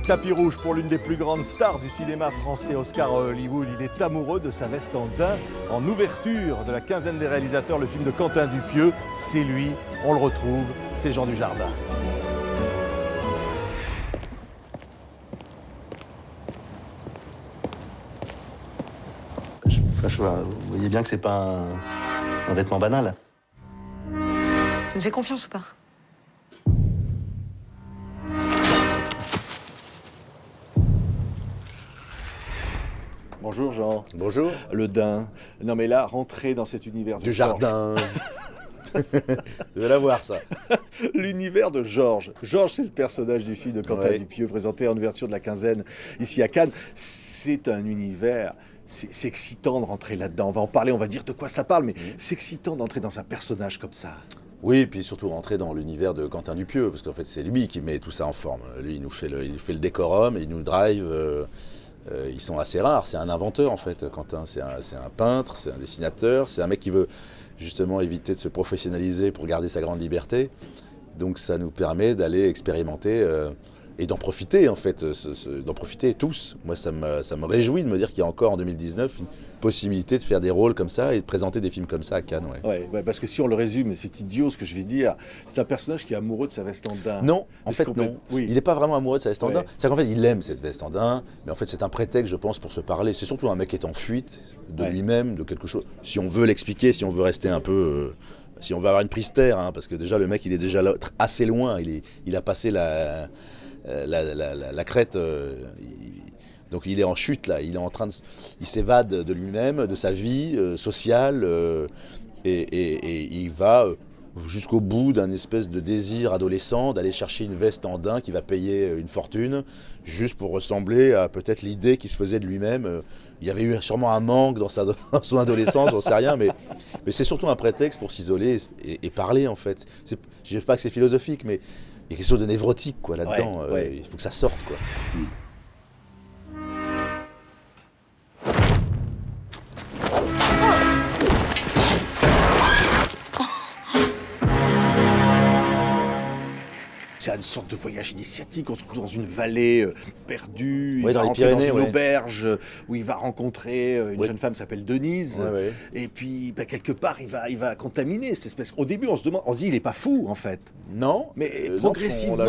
Tapis rouge pour l'une des plus grandes stars du cinéma français, Oscar à Hollywood. Il est amoureux de sa veste en daim. En ouverture de la quinzaine des réalisateurs, le film de Quentin Dupieux, c'est lui, on le retrouve, c'est Jean Dujardin. Vous voyez bien que c'est pas un vêtement banal. Tu me fais confiance ou pas? Bonjour Jean. Bonjour. Le daim. Non mais là, rentrer dans cet univers de Dujardin. Je vais la voir, ça. L'univers de Georges. Georges, c'est le personnage du film de Quentin Dupieux, présenté en ouverture de la quinzaine ici à Cannes. C'est un univers, c'est excitant de rentrer là-dedans. On va en parler, on va dire de quoi ça parle, mais c'est excitant d'entrer dans un personnage comme ça. Oui, puis surtout rentrer dans l'univers de Quentin Dupieux, parce qu'en fait, c'est lui qui met tout ça en forme. Lui, il nous fait le décorum, il nous drive. Ils sont assez rares. C'est un inventeur, en fait, Quentin. C'est un peintre, c'est un dessinateur, c'est un mec qui veut justement éviter de se professionnaliser pour garder sa grande liberté. Donc ça nous permet d'aller expérimenter et d'en profiter, en fait, d'en profiter tous. Moi, ça me réjouit de me dire qu'il y a encore en 2019 une possibilité de faire des rôles comme ça et de présenter des films comme ça à Cannes. Ouais, parce que si on le résume, c'est idiot ce que je vais dire, c'est un personnage qui est amoureux de sa veste en daim. Non, en fait non. Oui. Il n'est pas vraiment amoureux de sa veste en daim. C'est-à-dire qu'en fait, il aime cette veste en daim, mais en fait, c'est un prétexte, je pense, pour se parler. C'est surtout un mec qui est en fuite de lui-même, de quelque chose. Si on veut l'expliquer, si on veut rester un peu... si on veut avoir une prise terre, hein, parce que déjà, le mec, il est déjà là, assez loin. Il a passé la crête... Donc il est en chute là, il s'évade de lui-même, de sa vie sociale, et il va jusqu'au bout d'un espèce de désir adolescent d'aller chercher une veste en daim qui va payer une fortune, juste pour ressembler à peut-être l'idée qu'il se faisait de lui-même. Il y avait eu sûrement un manque dans son adolescence, j'en sais rien, mais c'est surtout un prétexte pour s'isoler et parler en fait. Je ne dis pas que c'est philosophique, mais il y a quelque chose de névrotique quoi, là-dedans, il faut que ça sorte quoi. C'est une sorte de voyage initiatique, on se trouve dans une vallée perdue, dans les Pyrénées, dans une auberge où il va rencontrer une jeune femme qui s'appelle Denise, et puis quelque part il va contaminer cette espèce. Au début on se dit il est pas fou en fait. Non, mais progressivement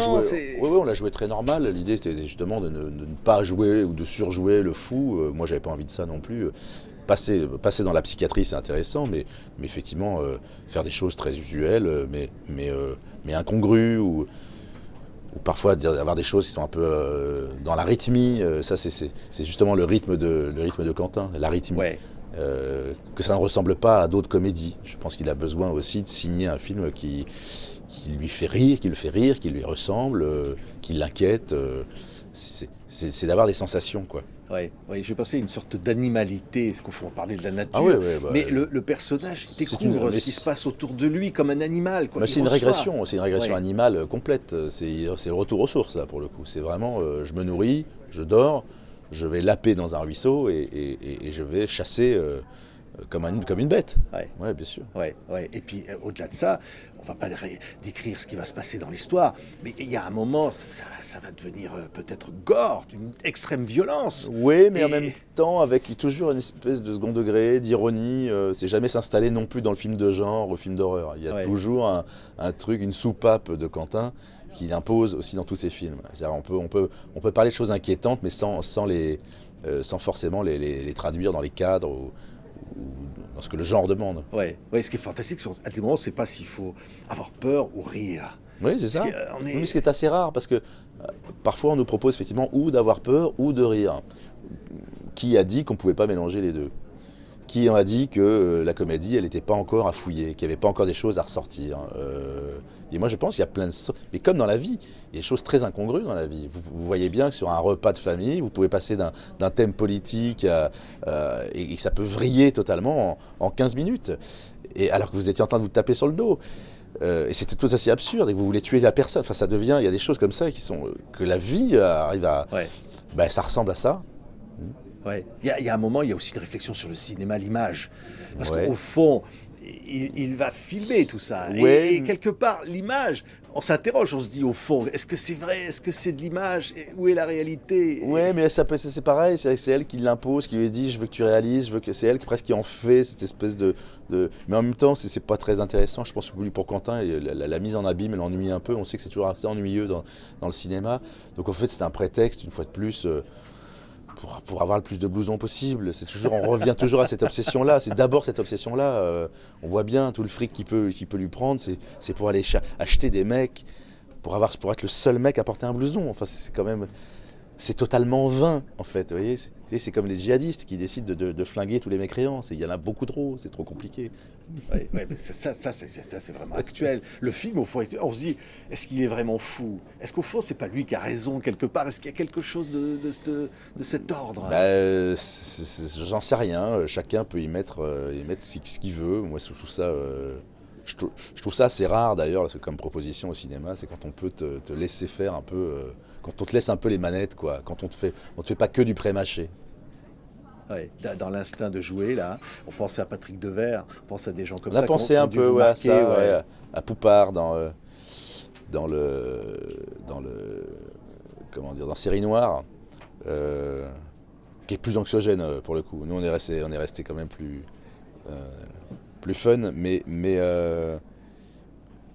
on l'a joué très normal, l'idée c'était justement de ne pas jouer ou de surjouer le fou, moi j'avais pas envie de ça non plus. Passer dans la psychiatrie c'est intéressant, mais effectivement faire des choses très usuelles, mais incongrues ou parfois avoir des choses qui sont un peu dans l'arythmie, ça c'est justement le rythme de Quentin, l'arythmie. Que ça ne ressemble pas à d'autres comédies. Je pense qu'il a besoin aussi de signer un film qui lui fait rire, qui lui ressemble, qui l'inquiète. C'est d'avoir des sensations, quoi. Oui, je pensais à une sorte d'animalité, est-ce qu'on faut parler de la nature, mais le personnage découvre ce qui se passe autour de lui comme un animal. C'est une régression animale complète, c'est le retour aux sources, là, pour le coup. C'est vraiment, je me nourris, je dors, je vais laper dans un ruisseau et je vais chasser comme une bête. Ouais, bien sûr. Et puis au-delà de ça, on va pas décrire ce qui va se passer dans l'histoire, mais il y a un moment, ça va devenir peut-être gore, d'une extrême violence. Oui, mais en même temps, avec toujours une espèce de second degré, d'ironie, c'est jamais s'installer non plus dans le film de genre, au film d'horreur. Il y a toujours un truc, une soupape de Quentin qu'il impose aussi dans tous ses films. On peut parler de choses inquiétantes, mais sans forcément les traduire dans les cadres ou dans ce que le genre demande. Ce qui est fantastique, à des moments, c'est pas s'il faut avoir peur ou rire. Oui, c'est ça. Mais ce qui est assez rare, parce que parfois on nous propose effectivement ou d'avoir peur ou de rire. Qui a dit qu'on ne pouvait pas mélanger les deux ? Qui a dit que la comédie, elle n'était pas encore à fouiller, qu'il n'y avait pas encore des choses à ressortir. Et moi, je pense qu'il y a plein de... Mais comme dans la vie, il y a des choses très incongrues dans la vie. Vous voyez bien que sur un repas de famille, vous pouvez passer d'un thème politique et ça peut vriller totalement en 15 minutes. Et alors que vous étiez en train de vous taper sur le dos. Et c'était tout aussi absurde, et que vous voulez tuer la personne. Enfin, ça devient... Il y a des choses comme ça qui sont... que la vie arrive à... ça ressemble à ça. Il y a un moment, il y a aussi une réflexion sur le cinéma, l'image. Parce qu'au fond, il va filmer tout ça. Et quelque part, l'image, on s'interroge, on se dit au fond, est-ce que c'est vrai? Est-ce que c'est de l'image? Où est la réalité? Ouais, mais c'est pareil, c'est elle qui l'impose, qui lui dit je veux que tu réalises, c'est elle presque qui en fait cette espèce de... Mais en même temps, c'est pas très intéressant, je pense que pour Quentin, la mise en abîme l'ennuie un peu, on sait que c'est toujours assez ennuyeux dans le cinéma, donc en fait c'est un prétexte, une fois de plus, pour avoir le plus de blousons possible. On revient toujours à cette obsession-là, c'est d'abord cette obsession-là, on voit bien tout le fric qu'il peut lui prendre, c'est pour aller acheter des mecs, pour être le seul mec à porter un blouson, enfin c'est quand même... C'est totalement vain, en fait, vous voyez. C'est comme les djihadistes qui décident de flinguer tous les mécréants. Il y en a beaucoup trop, c'est trop compliqué. Oui, mais ça, c'est vraiment actuel. Le film, au fond, on se dit, est-ce qu'il est vraiment fou? Est-ce qu'au fond, c'est pas lui qui a raison quelque part? Est-ce qu'il y a quelque chose de cet ordre? J'en sais rien. Chacun peut y mettre ce qu'il veut. Moi, je trouve ça... Je trouve ça assez rare d'ailleurs comme proposition au cinéma, c'est quand on peut te laisser faire un peu, quand on te laisse un peu les manettes, quoi, quand on te fait pas que du pré-mâché. Ouais, dans l'instinct de jouer, là, on pense à Patrick Devers, on pense à des gens comme on ça. On a pensé un peu à ça, à Poupard dans Série Noire, qui est plus anxiogène pour le coup. Nous on est resté quand même plus fun, mais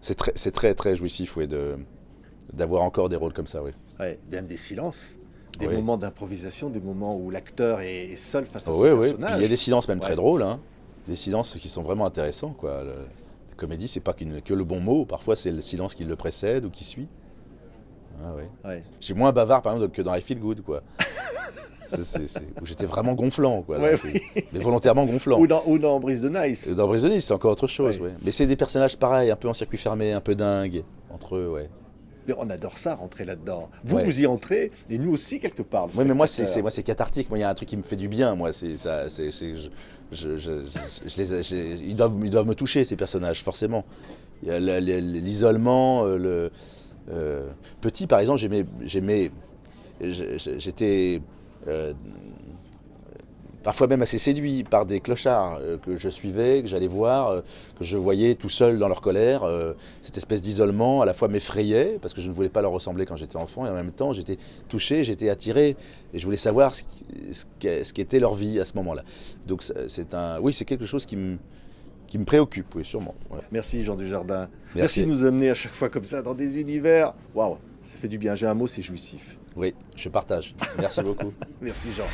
c'est très très jouissif, oui, d'avoir encore des rôles comme ça, oui. Ouais, même des silences, des oui. moments d'improvisation, des moments où l'acteur est seul face à son oui, personnage. Puis il y a des silences même très drôles, hein. Des silences qui sont vraiment intéressants, quoi. La comédie, c'est pas que le bon mot, parfois c'est le silence qui le précède ou qui suit. Ah, oui. Ouais. J'ai moins bavard par exemple que dans I Feel Good, quoi. Où j'étais vraiment gonflant, quoi. Ouais, oui. Mais volontairement gonflant. Ou dans Brise de Nice. Dans Brise de Nice, c'est encore autre chose, ouais. Mais c'est des personnages pareils, un peu en circuit fermé, un peu dingues entre eux, ouais. Mais on adore ça, rentrer là-dedans. Vous y entrez, et nous aussi quelque part. Oui, mais moi c'est cathartique. Moi, il y a un truc qui me fait du bien. Moi, ils doivent me toucher, ces personnages, forcément. Il y a l'isolement, petit, par exemple, j'étais parfois même assez séduit par des clochards que je suivais, que j'allais voir, que je voyais tout seul dans leur colère. Cette espèce d'isolement à la fois m'effrayait, parce que je ne voulais pas leur ressembler quand j'étais enfant, et en même temps j'étais touché, j'étais attiré, et je voulais savoir ce qu'était leur vie à ce moment-là. Donc c'est quelque chose qui me préoccupe, oui, sûrement. Ouais. Merci Jean Dujardin. Merci de nous amener à chaque fois comme ça dans des univers. Waouh, ça fait du bien. J'ai un mot, c'est jouissif. Oui, je partage. Merci beaucoup. Merci Jean.